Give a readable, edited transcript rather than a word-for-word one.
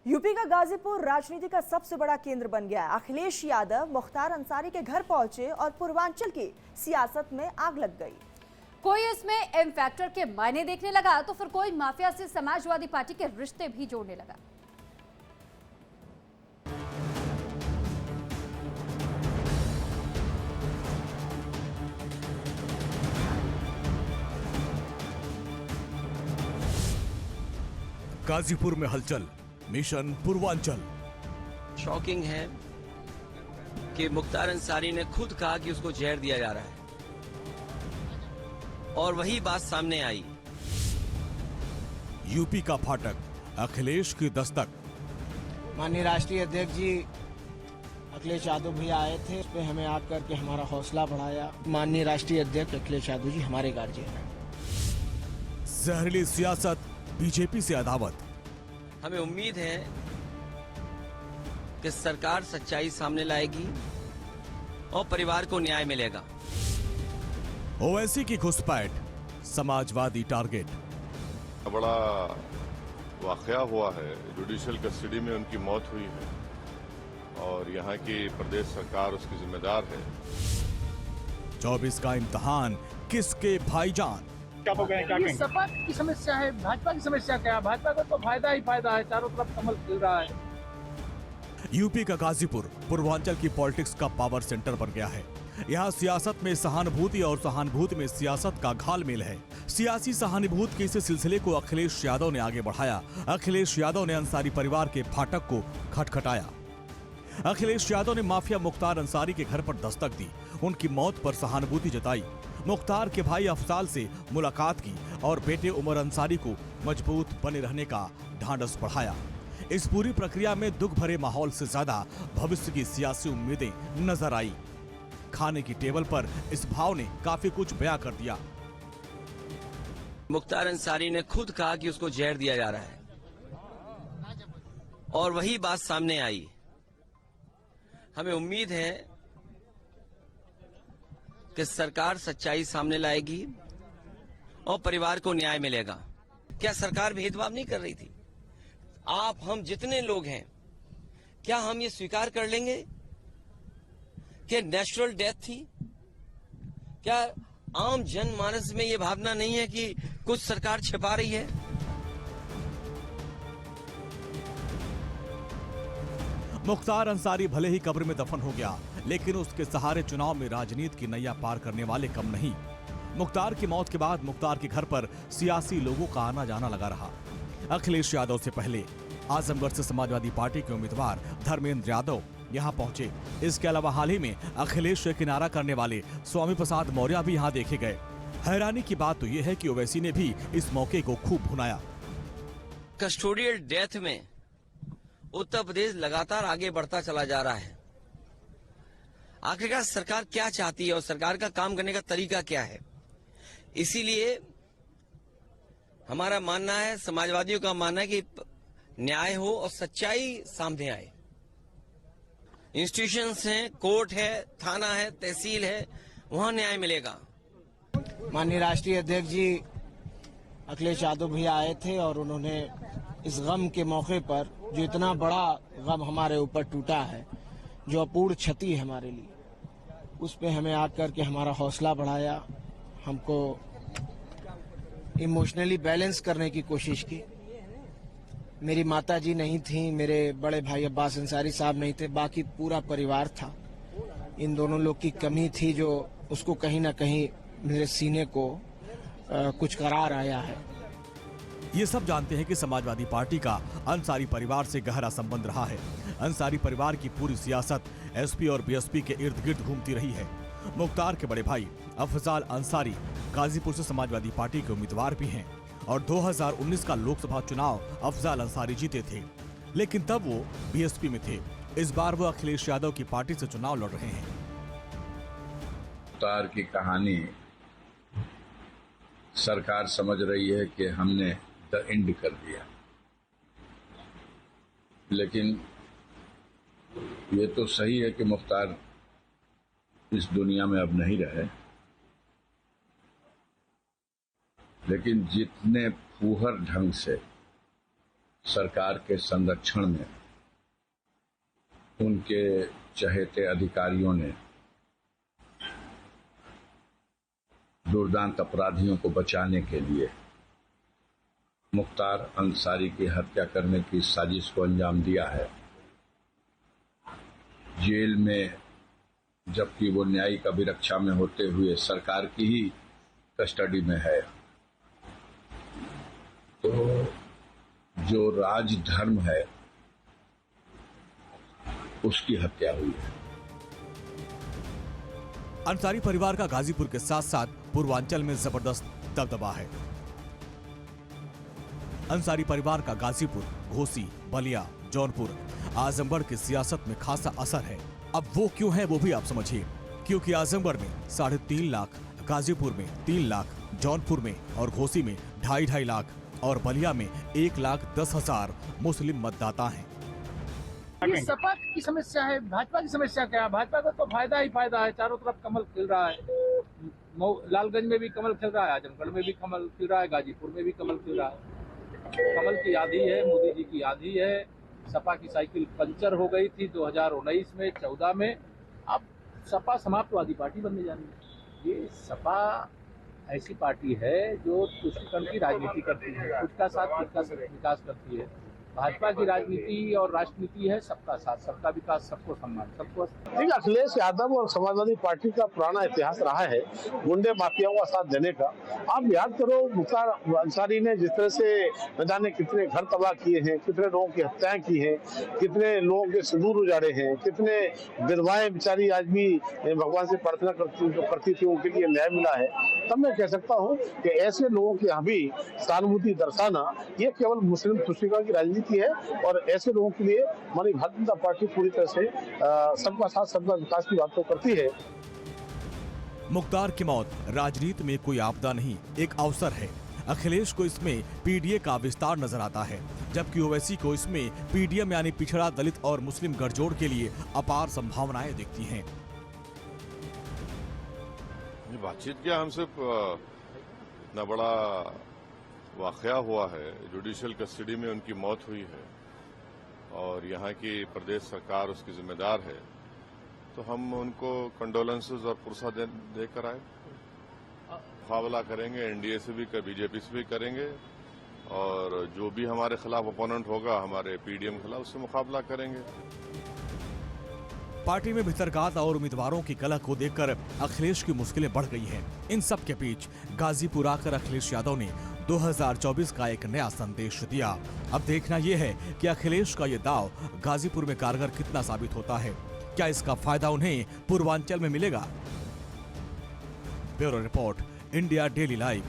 UP का गाजीपुर राजनीति का सबसे बड़ा केंद्र बन गया। अखिलेश यादव मुख्तार अंसारी के घर पहुंचे और पूर्वांचल की सियासत में आग लग गई। कोई इसमें एम फैक्टर के मायने देखने लगा तो फिर कोई माफिया से समाजवादी पार्टी के रिश्ते भी जोड़ने लगा। गाजीपुर में हलचल, मिशन पूर्वांचल। शॉकिंग है कि मुख्तार अंसारी ने खुद कहा कि उसको जहर दिया जा रहा है और वही बात सामने आई। यूपी का फाटक, अखिलेश की दस्तक। माननीय राष्ट्रीय अध्यक्ष जी अखिलेश यादव भैया आए थे, उस पे हमें आकर के हमारा हौसला बढ़ाया। माननीय राष्ट्रीय अध्यक्ष अखिलेश यादव जी हमारे गार्जियन हैं। जहरीली सियासत, बीजेपी से अदावत। हमें उम्मीद है कि सरकार सच्चाई सामने लाएगी और परिवार को न्याय मिलेगा। ओवैसी की घुसपैठ, समाजवादी टारगेट। बड़ा वाकया हुआ है, जुडिशियल कस्टडी में उनकी मौत हुई है और यहाँ की प्रदेश सरकार उसकी जिम्मेदार है। 24 का इम्तिहान किसके भाईजान? ये सपा की समस्या है, भाजपा की समस्या क्या है? भाजपा को तो फायदा ही फायदा है, चारों तरफ कमल खिल रहा है। यूपी का गाजीपुर पूर्वांचल की पॉलिटिक्स का पावर सेंटर बन गया है। यहाँ सियासत में सहानुभूति और सहानुभूति में सियासत का घालमेल है। सियासी सहानुभूति के इस सिलसिले को अखिलेश यादव ने आगे बढ़ाया। अखिलेश यादव ने अंसारी परिवार के फाटक को खटखटाया। अखिलेश यादव ने माफिया मुख्तार अंसारी के घर पर दस्तक दी, उनकी मौत पर सहानुभूति जताई, मुख्तार के भाई अफजाल से मुलाकात की और बेटे उमर अंसारी को मजबूत बने रहने का ढांढस बढ़ाया। इस पूरी प्रक्रिया में दुख भरे माहौल से ज्यादा भविष्य की सियासी उम्मीदें नजर आई। खाने की टेबल पर इस भाव ने काफी कुछ बयां कर दिया। मुख्तार अंसारी ने खुद कहा कि उसको जहर दिया जा रहा है और वही बात सामने आई। हमें उम्मीद है कि सरकार सच्चाई सामने लाएगी और परिवार को न्याय मिलेगा। क्या सरकार भेदभाव नहीं कर रही थी? आप हम जितने लोग हैं, क्या हम ये स्वीकार कर लेंगे कि नेचुरल डेथ थी? क्या आम जनमानस में ये भावना नहीं है कि कुछ सरकार छिपा रही है? मुख्तार अंसारी भले ही कब्र में दफन हो गया, लेकिन उसके सहारे चुनाव में राजनीति की नैया पार करने वाले कम नहीं। मुख्तार की मौत के बाद मुख्तार के घर पर सियासी लोगों का आना जाना लगा रहा। अखिलेश यादव से पहले आजमगढ़ से समाजवादी पार्टी के उम्मीदवार धर्मेंद्र यादव यहां पहुंचे। इसके अलावा हाल ही में अखिलेश से किनारा करने वाले स्वामी प्रसाद मौर्य भी यहां देखे गए। हैरानी की बात तो यह है कि ओवैसी ने भी इस मौके को खूब भुनाया। कस्टोडियल डेथ में उत्तर प्रदेश लगातार आगे बढ़ता चला जा रहा है। आखिरकार सरकार क्या चाहती है और सरकार का काम करने का तरीका क्या है? इसीलिए हमारा मानना है, समाजवादियों का मानना है कि न्याय हो और सच्चाई सामने आए। इंस्टीट्यूशंस हैं, कोर्ट है, थाना है, तहसील है, वहां न्याय मिलेगा। माननीय राष्ट्रीय अध्यक्ष जी अखिलेश यादव भैया आए थे और उन्होंने इस गम के मौके पर, जो इतना बड़ा गम हमारे ऊपर टूटा है, जो अपूर्ण क्षति है हमारे लिए, उस पे हमें आकर के हमारा हौसला बढ़ाया, हमको इमोशनली बैलेंस करने की कोशिश की। मेरी माता जी नहीं थी, मेरे बड़े भाई अब्बास अंसारी साहब नहीं थे, बाकी पूरा परिवार था। इन दोनों लोग की कमी थी जो उसको कहीं ना कहीं मेरे सीने को कुछ करार आया है। ये सब जानते हैं कि समाजवादी पार्टी का अंसारी परिवार से गहरा संबंध रहा है। अंसारी परिवार की पूरी सियासत एसपी और बीएसपी के इर्द गिर्द घूमती रही है। मुख्तार के बड़े भाई अफजाल अंसारी गाजीपुर से समाजवादी पार्टी के उम्मीदवार भी हैं और 2019 का लोकसभा चुनाव अफजाल अंसारी जीते थे, लेकिन तब वो बीएसपी में थे। इस बार वो अखिलेश यादव की पार्टी से चुनाव लड़ रहे हैं। मुख्तार की कहानी सरकार समझ रही है कि हमने द एंड कर दिया, लेकिन ये तो सही है कि मुख्तार इस दुनिया में अब नहीं रहे, लेकिन जितने फूहर ढंग से सरकार के संरक्षण में उनके चहेते अधिकारियों ने दुर्दांत अपराधियों को बचाने के लिए मुख्तार अंसारी की हत्या करने की साजिश को अंजाम दिया है। जेल में जबकि वो न्यायिक अभिरक्षा में होते हुए सरकार की ही कस्टडी में है, तो जो राजधर्म है उसकी हत्या हुई है। अंसारी परिवार का गाजीपुर के साथ साथ पूर्वांचल में जबरदस्त दबदबा है। अंसारी परिवार का गाजीपुर, घोसी, बलिया, जौनपुर, आजमगढ़ की सियासत में खासा असर है। अब वो क्यों है वो भी आप समझिए, क्योंकि आजमगढ़ में 3.5 लाख, गाजीपुर में 3 लाख, जौनपुर में और घोसी में 2.5 लाख और बलिया में 1,10,000 मुस्लिम मतदाता हैं। ये सपा की समस्या है, भाजपा की समस्या क्या है? भाजपा को तो फायदा ही फायदा है, चारों तरफ कमल खिल रहा है। लालगंज में भी कमल खिल रहा है, आजमगढ़ में भी कमल खिल रहा है, गाजीपुर में भी कमल खिल रहा है। कमल की आंधी है, मोदी जी की आंधी है। सपा की साइकिल पंचर हो गई थी 2019 में, 14 में। अब सपा समाप्तवादी पार्टी बनने जा रही है। ये सपा ऐसी पार्टी है जो तुष्टीकरण की राजनीति करती है, खुद का साथ खुद का विकास करती है। भाजपा की राजनीति और राष्ट्रनीति है सबका साथ, सबका विकास, सबको सम्मान, सबको। देखिए, अखिलेश यादव और समाजवादी पार्टी का पुराना इतिहास रहा है गुंडे माफियाओं का साथ देने का। आप याद करो, मुख्तार अंसारी ने जिस तरह से न जाने कितने घर तबाह किए हैं, कितने लोगों की हत्याएं की हैं, कितने लोगों के सिंदूर उजाड़े हैं, कितने विधवाएं बेचारी आज भी भगवान से प्रार्थना करती थी, उनके लिए न्याय मिला है। तब मैं कह सकता हूँ कि ऐसे लोगों के यहाँ भी सहानुभूति दर्शाना ये केवल मुस्लिम तुष्टीकरण की राजनीति है, और ऐसे लोगों के लिए हमारी भारतीय जनता पार्टी पूरी तरह से सबका साथ सबका विकास की बात तो करती है। मुख्तार की मौत राजनीति में कोई आपदा नहीं, एक अवसर है। अखिलेश को इसमें पीडीए का विस्तार नजर आता है, जबकि ओवैसी को इसमें पीडीएम यानी पिछड़ा, दलित और मुस्लिम गठजोड़ के लिए अपार संभावनाएं दिखती हैं। बातचीत क्या, हमसे इतना बड़ा वाकया हुआ है, जुडिशियल कस्टडी में उनकी मौत हुई है और यहाँ की प्रदेश सरकार उसकी जिम्मेदार है, तो हम उनको कंडोलेंसेस और पुरसा देकर आए। मुकाबला करेंगे, एनडीए से भी, बीजेपी से भी करेंगे, और जो भी हमारे खिलाफ ओपोनेंट होगा हमारे पीडीएम खिलाफ, उससे मुकाबला करेंगे। पार्टी में भितरगात और उम्मीदवारों की कलह को देखकर अखिलेश की मुश्किलें बढ़ गई हैं। इन सब के बीच गाजीपुर आकर अखिलेश यादव ने 2024 का एक नया संदेश दिया। अब देखना यह है कि अखिलेश का ये दाव गाजीपुर में कारगर कितना साबित होता है। क्या इसका फायदा उन्हें पूर्वांचल में मिलेगा? Bureau report, India daily live.